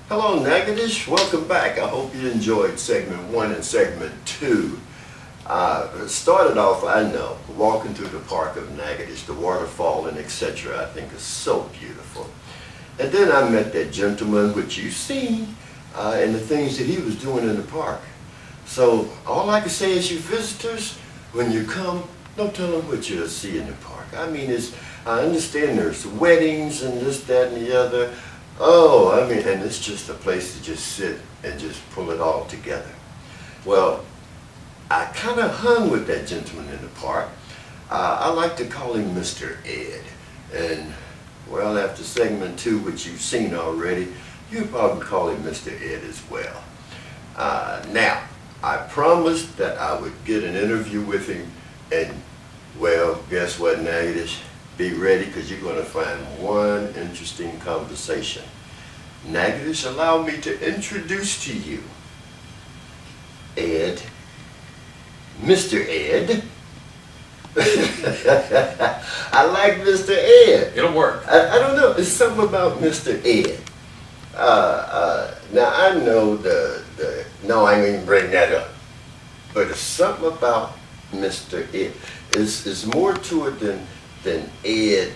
Hello, Natchitoches. Welcome back. I hope you enjoyed segment 1 and segment 2. It started off, I know, walking through the park of Natchitoches, the waterfall and etc. I think is so beautiful. And then I met that gentleman, which you've seen, and the things that he was doing in the park. So all I can say is, you visitors, when you come, don't tell them what you'll see in the park. I mean, I understand there's weddings and this, that, and the other. Oh, I mean, and it's just a place to just sit and just pull it all together. Well, I kind of hung with that gentleman in the park. I like to call him Mr. Ed. And, well, after segment 2, which you've seen already, you probably call him Mr. Ed as well. Now, I promised that I would get an interview with him, and, well, guess what, Natchitoches? Be ready, because you're going to find one interesting conversation. Natchitoches, allow me to introduce to you Ed, Mr. Ed. I like Mr. Ed. It'll work. I don't know, it's something about Mr. Ed. Now I know no, I ain't even bring that up, but it's something about Mr. Ed. It's more to it than Ed,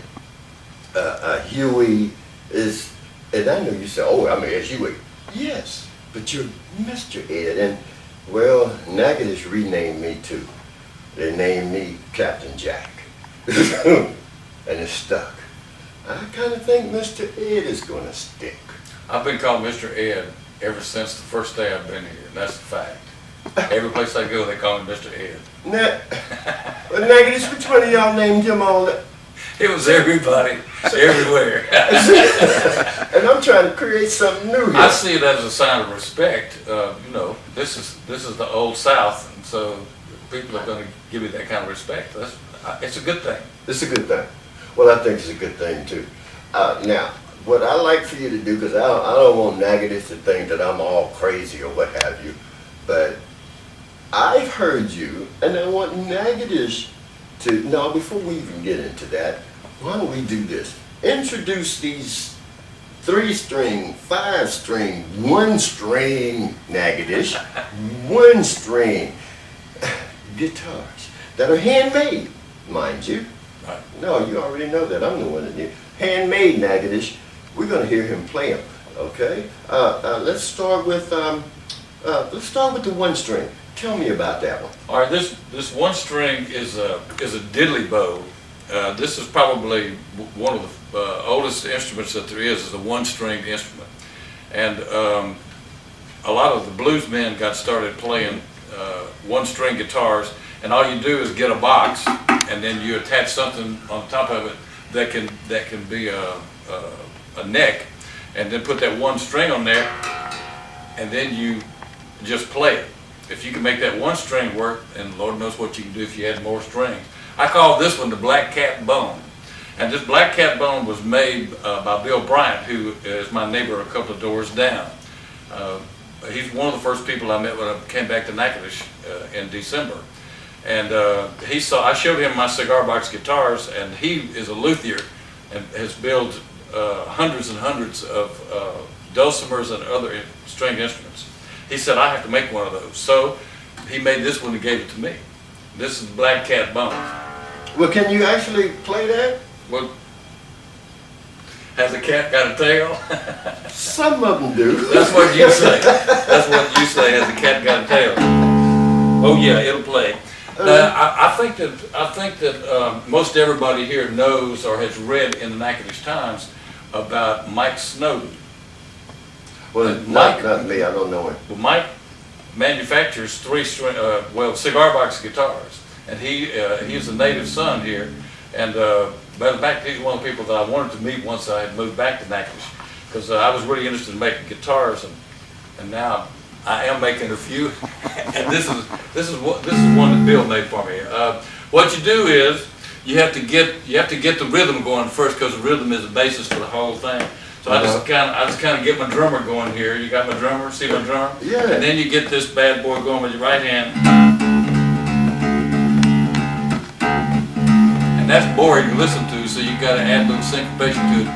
Huey is, and I know you say, oh, I'm Ed Huey. Yes, but you're Mr. Ed, and well, Natchitoches renamed me too. They named me Captain Jack, and it's stuck. I kind of think Mr. Ed is going to stick. I've been called Mr. Ed ever since the first day I've been here, and that's a fact. Every place I go, they call me Mr. Ed. Natchitoches, which one of y'all named him all that? It was everybody, everywhere. And I'm trying to create something new here. I see it as a sign of respect. You know, this is the old South, and so people are going to give you that kind of respect. It's a good thing. It's a good thing. Well, I think it's a good thing too. Now, what I like for you to do, because I don't want Natchitoches to think that I'm all crazy or what have you, but I've heard you, and I want Natchitoches to, now before we even get into that, why don't we do this? Introduce these 3-string, 5-string, 1-string Natchitoches, 1-string guitars that are handmade, mind you. Right. No, you already know that. I'm the one that did. Handmade Natchitoches. We're going to hear him play them, okay? Let's start with the 1-string. Tell me about that one. All right, this 1-string is a diddly bow. This is probably one of the oldest instruments that there is a 1-stringed instrument. And a lot of the blues men got started playing 1-string guitars, and all you do is get a box, and then you attach something on top of it that can be a neck, and then put that 1 string on there, and then you just play it. If you can make that 1 string work, and Lord knows what you can do if you add more strings. I call this one the Black Cat Bone. And this Black Cat Bone was made by Bill Bryant, who is my neighbor a couple of doors down. He's one of the first people I met when I came back to Natchitoches in December. And I showed him my cigar box guitars, and he is a luthier and has built hundreds and hundreds of dulcimers and other stringed instruments. He said, I have to make one of those. So he made this one and gave it to me. This is Black Cat Bone. Well, can you actually play that? Well, has a cat got a tail? Some of them do. That's what you say. That's what you say, has a cat got a tail. Oh yeah, it'll play. I think that most everybody here knows or has read in the Natchitoches Times about Mike Snowden. Well, not me. I don't know him. Well, Mike manufactures cigar box guitars, and he's a native son here. And matter of fact, he's one of the people that I wanted to meet once I had moved back to Natchitoches, because I was really interested in making guitars, and now I am making a few. And this is one that Bill made for me. What you do is you have to get the rhythm going first, because the rhythm is the basis for the whole thing. So I just kind of get my drummer going here. You got my drummer? See my drummer? Yeah. And then you get this bad boy going with your right hand. And that's boring to listen to, so you got to add a little syncopation to it.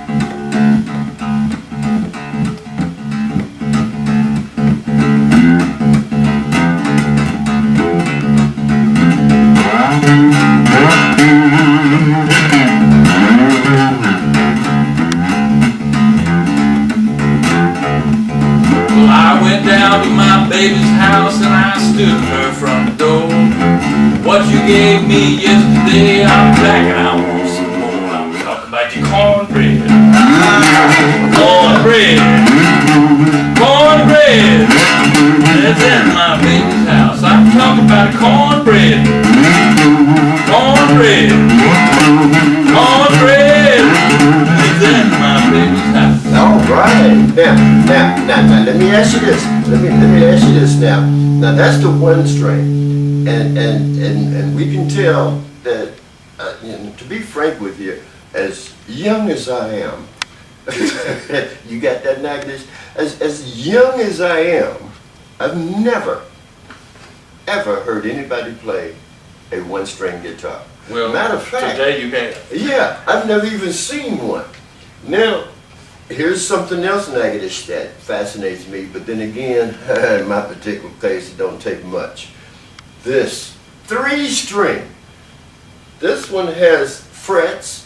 CaptJack, and I want some more. I'm talking about your cornbread. Cornbread. Cornbread. That's in my baby's house. I'm talking about cornbread. Cornbread. Cornbread. That's in my baby's house. All right. Now, let me ask you this. Let me ask you this now. Now, that's the one string, and we can tell that. To be frank with you, as young as I am, you got that, Nagdish? As young as I am, I've never, ever heard anybody play a one-string guitar. Well, matter of fact, today you have. Yeah, I've never even seen one. Now, here's something else, Nagdish, that fascinates me, but then again, in my particular case, it don't take much. This three-string. This one has frets,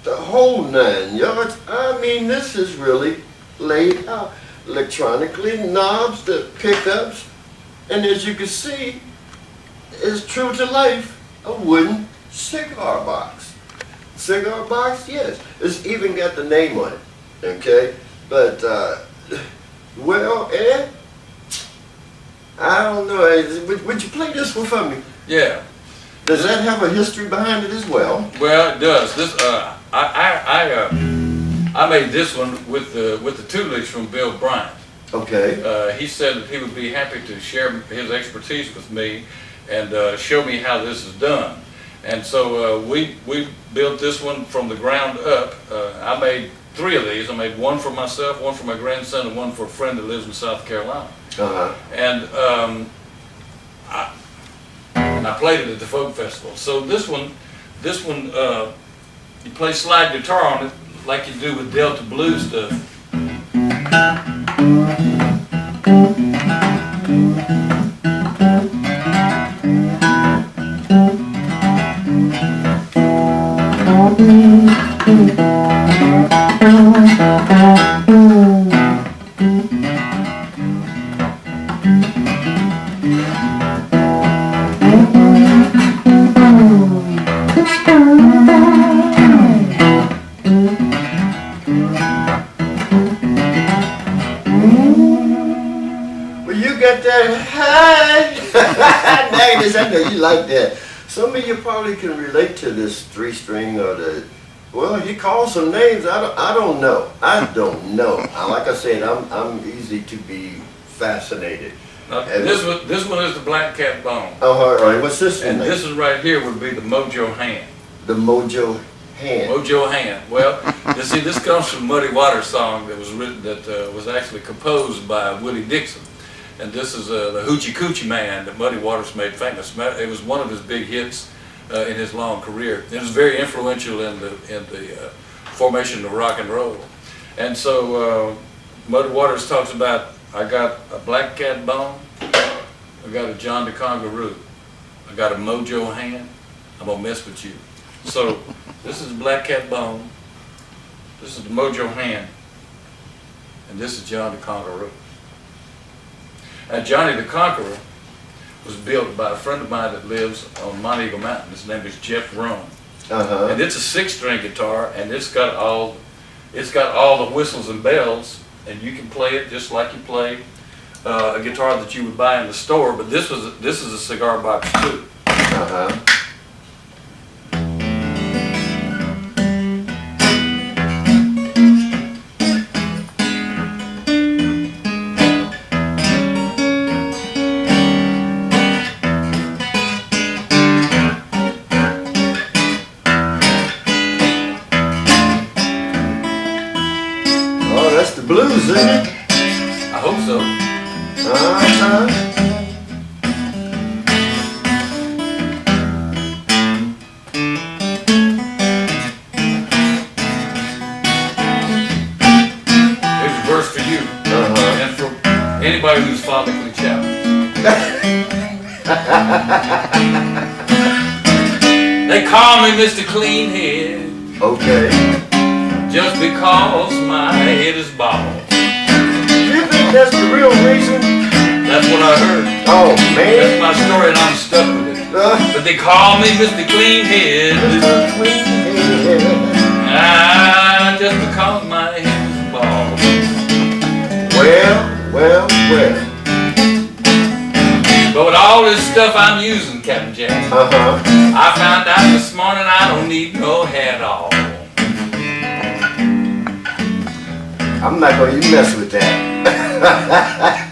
the whole 9 yards. I mean, this is really laid out electronically, knobs, the pickups, and as you can see, it's true to life, a wooden cigar box. Cigar box, yes. It's even got the name on it, okay? But, well, Ed, I don't know. Would you play this one for me? Yeah. Does that have a history behind it as well? Well, it does. This I made this one with the tutelage from Bill Bryant. Okay. He said that he would be happy to share his expertise with me and show me how this is done. And so we built this one from the ground up. I made 3 of these. I made one for myself, one for my grandson, and one for a friend that lives in South Carolina. Uh-huh. And I played it at the folk festival. So this one, you play slide guitar on it like you do with Delta blues stuff. I know you like that. Some of you probably can relate to this 3-string or the, well, he calls some names. I don't know. Like I said, I'm easy to be fascinated. Now, this one is the Black Cat Bone. Oh, all right. What's this one? And this one right here would be the Mojo Hand. The Mojo Hand. Mojo Hand. Well, you see, this comes from Muddy Waters' song that was written, that was actually composed by Willie Dixon. And this is the Hoochie Coochie Man that Muddy Waters made famous. It was one of his big hits in his long career. It was very influential in the formation of rock and roll. And so Muddy Waters talks about, I got a Black Cat Bone, I got a John the Congaroo, I got a Mojo Hand, I'm gonna mess with you. So this is Black Cat Bone, this is the Mojo Hand, and this is John the Congaroo. And Johnny the Conqueror was built by a friend of mine that lives on Mount Eagle Mountain. His name is Jeff Rome. Uh-huh. And it's a 6-string guitar, and it's got all the whistles and bells, and you can play it just like you play a guitar that you would buy in the store. But this is a cigar box too. Uh-huh. That's the blues, isn't it? I hope so. Uh-huh. Here's a verse for you. Uh-huh. And for anybody who's follically challenged. They call me Mr. Clean Head. Okay. Just because my head is bald. You think that's the real reason? That's what I heard. Oh, That's man. my story and I'm stuck with it. But they call me Mr. Clean Head. Mr. stuff I'm using, Captain Jack. Uh-huh. I found out this morning I don't need no hat all. I'm not gonna even mess with that.